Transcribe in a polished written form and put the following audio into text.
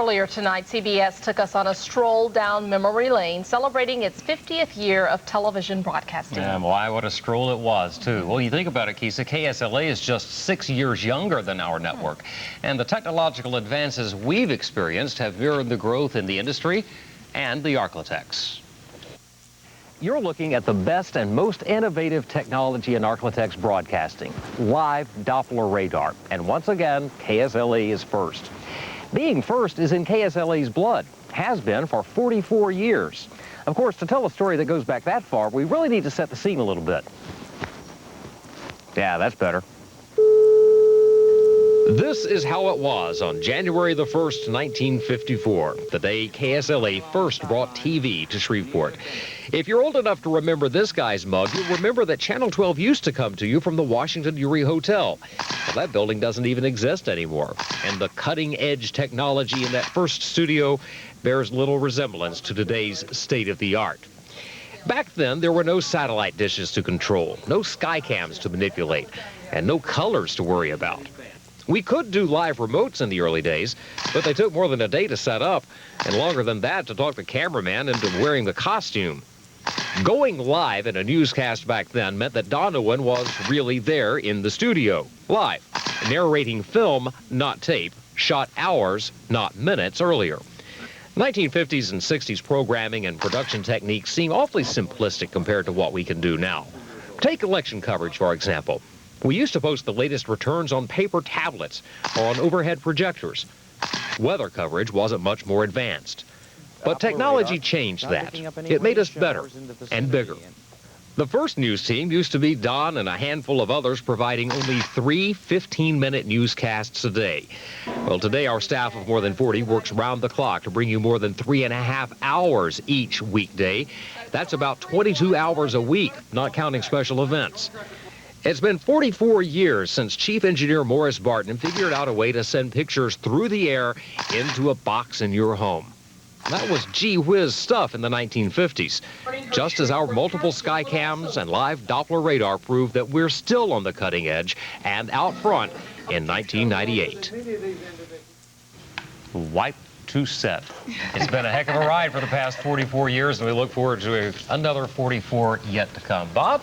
Earlier tonight, CBS took us on a stroll down memory lane, celebrating its 50th year of television broadcasting. Yeah, why, what a stroll it was, too. Well, you think about it, Kisa, KSLA is just 6 years younger than our network. And the technological advances we've experienced have mirrored the growth in the industry and the Arklatex. You're looking at the best and most innovative technology in Arklatex broadcasting, live Doppler radar. And once again, KSLA is first. Being first is in KSLA's blood, has been for 44 years. Of course, to tell a story that goes back that far, we really need to set the scene a little bit. Yeah, that's better. This is how it was on January the 1st, 1954, the day KSLA first brought TV to Shreveport. If you're old enough to remember this guy's mug, you'll remember that Channel 12 used to come to you from the Washington Urie Hotel. Well, that building doesn't even exist anymore, and the cutting-edge technology in that first studio bears little resemblance to today's state-of-the-art. Back then, there were no satellite dishes to control, no sky cams to manipulate, and no colors to worry about. We could do live remotes in the early days, but they took more than a day to set up, and longer than that to talk the cameraman into wearing the costume. Going live in a newscast back then meant that Donovan was really there in the studio, live, narrating film, not tape, shot hours, not minutes earlier. 1950s and 60s programming and production techniques seem awfully simplistic compared to what we can do now. Take election coverage, for example. We used to post the latest returns on paper tablets or on overhead projectors. Weather coverage wasn't much more advanced. But technology changed that. It made us better and bigger. The first news team used to be Don and a handful of others providing only 3 15-minute newscasts a day. Well, today our staff of more than 40 works round the clock to bring you more than 3.5 hours each weekday. That's about 22 hours a week, not counting special events. It's been 44 years since Chief Engineer Morris Barton figured out a way to send pictures through the air into a box in your home. That was gee whiz stuff in the 1950s, just as our multiple sky cams and live Doppler radar prove that we're still on the cutting edge and out front in 1998. Wipe to set. It's been a heck of a ride for the past 44 years, and we look forward to another 44 yet to come. Bob?